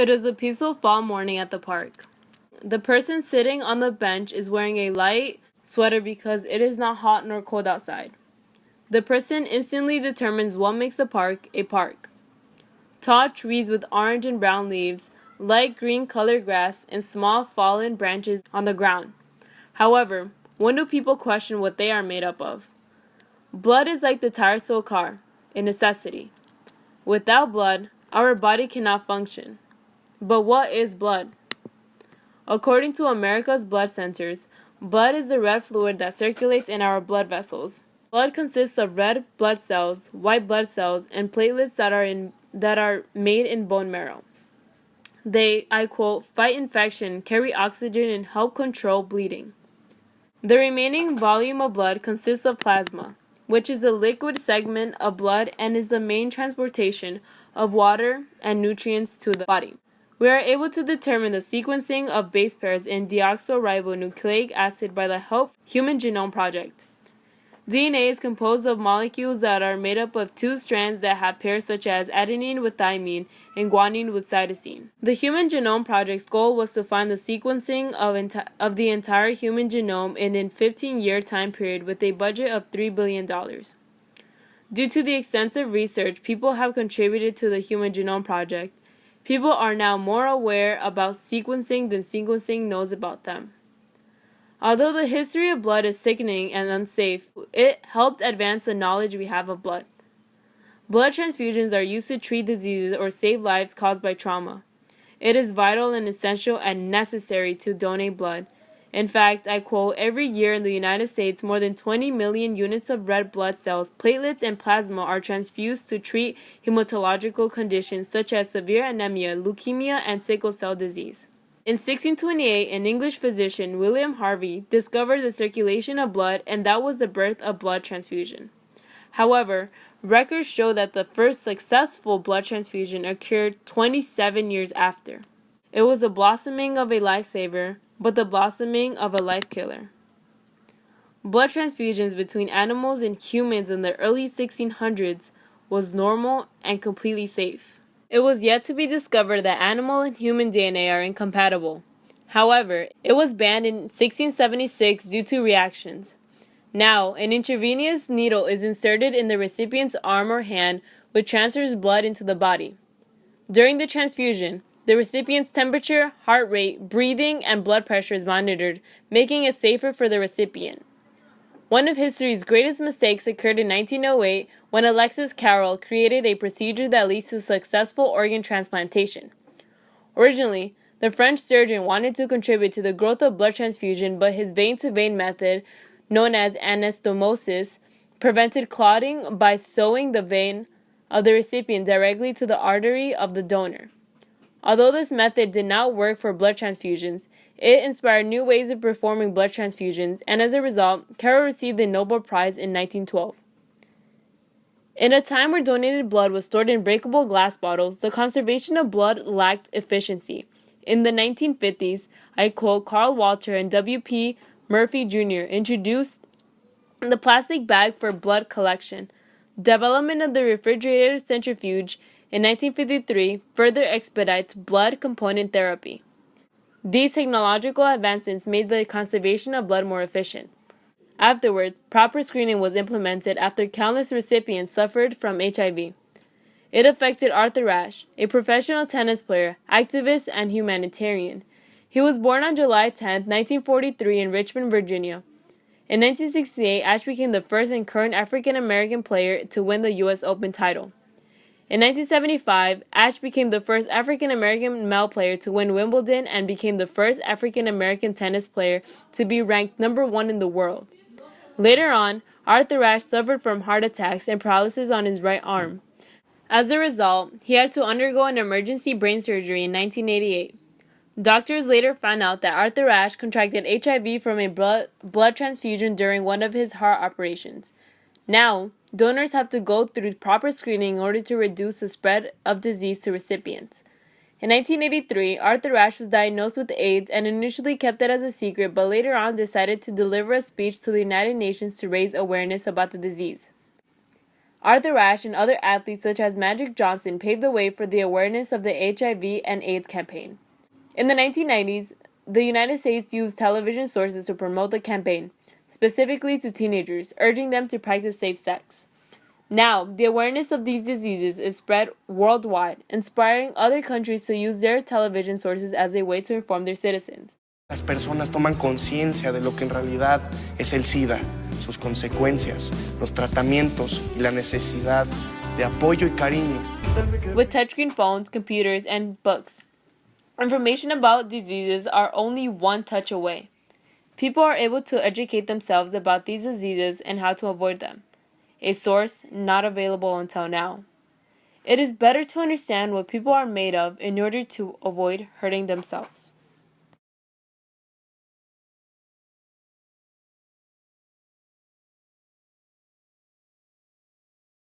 It is a peaceful fall morning at the park. The person sitting on the bench is wearing a light sweater because it is not hot nor cold outside. The person instantly determines what makes a park a park. Tall trees with orange and brown leaves, light green colored grass, and small fallen branches on the ground. However, when do people question what they are made up of? Blood is like the tires to a car, a necessity. Without blood, our body cannot function. But what is blood? According to America's blood centers, blood is the red fluid that circulates in our blood vessels. Blood consists of red blood cells, white blood cells, and platelets that are made in bone marrow. They, I quote, fight infection, carry oxygen, and help control bleeding. The remaining volume of blood consists of plasma, which is the liquid segment of blood and is the main transportation of water and nutrients to the body. We are able to determine the sequencing of base pairs in deoxyribonucleic acid by the Help Human Genome Project. DNA is composed of molecules that are made up of two strands that have pairs such as adenine with thymine and guanine with cytosine. The Human Genome Project's goal was to find the sequencing of the entire human genome in a 15-year time period with a budget of $3 billion. Due to the extensive research people have contributed to the Human Genome Project, people are now more aware about sequencing than sequencing knows about them. Although the history of blood is sickening and unsafe, it helped advance the knowledge we have of blood. Blood transfusions are used to treat diseases or save lives caused by trauma. It is vital and essential and necessary to donate blood. In fact, I quote, every year in the United States, more than 20 million units of red blood cells, platelets, and plasma are transfused to treat hematological conditions such as severe anemia, leukemia, and sickle cell disease. In 1628, an English physician, William Harvey, discovered the circulation of blood, and that was the birth of blood transfusion. However, records show that the first successful blood transfusion occurred 27 years after. It was the blossoming of a lifesaver, but the blossoming of a life killer. Blood transfusions between animals and humans in the early 1600s was normal and completely safe. It was yet to be discovered that animal and human DNA are incompatible. However, it was banned in 1676 due to reactions. Now, an intravenous needle is inserted in the recipient's arm or hand, which transfers blood into the body. During the transfusion, the recipient's temperature, heart rate, breathing, and blood pressure is monitored, making it safer for the recipient. One of history's greatest mistakes occurred in 1908 when Alexis Carrel created a procedure that leads to successful organ transplantation. Originally, the French surgeon wanted to contribute to the growth of blood transfusion, but his vein-to-vein method, known as anastomosis, prevented clotting by sewing the vein of the recipient directly to the artery of the donor. Although this method did not work for blood transfusions, it inspired new ways of performing blood transfusions, and as a result, Carrel received the Nobel Prize in 1912. In a time where donated blood was stored in breakable glass bottles, the conservation of blood lacked efficiency. In the 1950s, I quote, Carl Walter and W.P. Murphy Jr. introduced the plastic bag for blood collection. Development of the refrigerated centrifuge in 1953 further expedites blood component therapy. These technological advancements made the conservation of blood more efficient. Afterwards, proper screening was implemented after countless recipients suffered from HIV. It affected Arthur Ashe, a professional tennis player, activist, and humanitarian. He was born on July 10, 1943 in Richmond, Virginia. In 1968, Ashe became the first and current African-American player to win the U.S. Open title. In 1975, Ashe became the first African-American male player to win Wimbledon and became the first African-American tennis player to be ranked number 1 in the world. Later on, Arthur Ashe suffered from heart attacks and paralysis on his right arm. As a result, he had to undergo an emergency brain surgery in 1988. Doctors later found out that Arthur Ashe contracted HIV from a blood transfusion during one of his heart operations. Now, donors have to go through proper screening in order to reduce the spread of disease to recipients. In 1983, Arthur Ashe was diagnosed with AIDS and initially kept it as a secret, but later on decided to deliver a speech to the United Nations to raise awareness about the disease. Arthur Ashe and other athletes such as Magic Johnson paved the way for the awareness of the HIV and AIDS campaign. In the 1990s, the United States used television sources to promote the campaign, specifically to teenagers, urging them to practice safe sex. Now, the awareness of these diseases is spread worldwide, inspiring other countries to use their television sources as a way to inform their citizens. Las personas toman conciencia de lo que en realidad es el SIDA, sus consecuencias, los tratamientos y la necesidad de apoyo y cariño. With touchscreen phones, computers, and books, information about diseases are only one touch away. People are able to educate themselves about these diseases and how to avoid them, a source not available until now. It is better to understand what people are made of in order to avoid hurting themselves.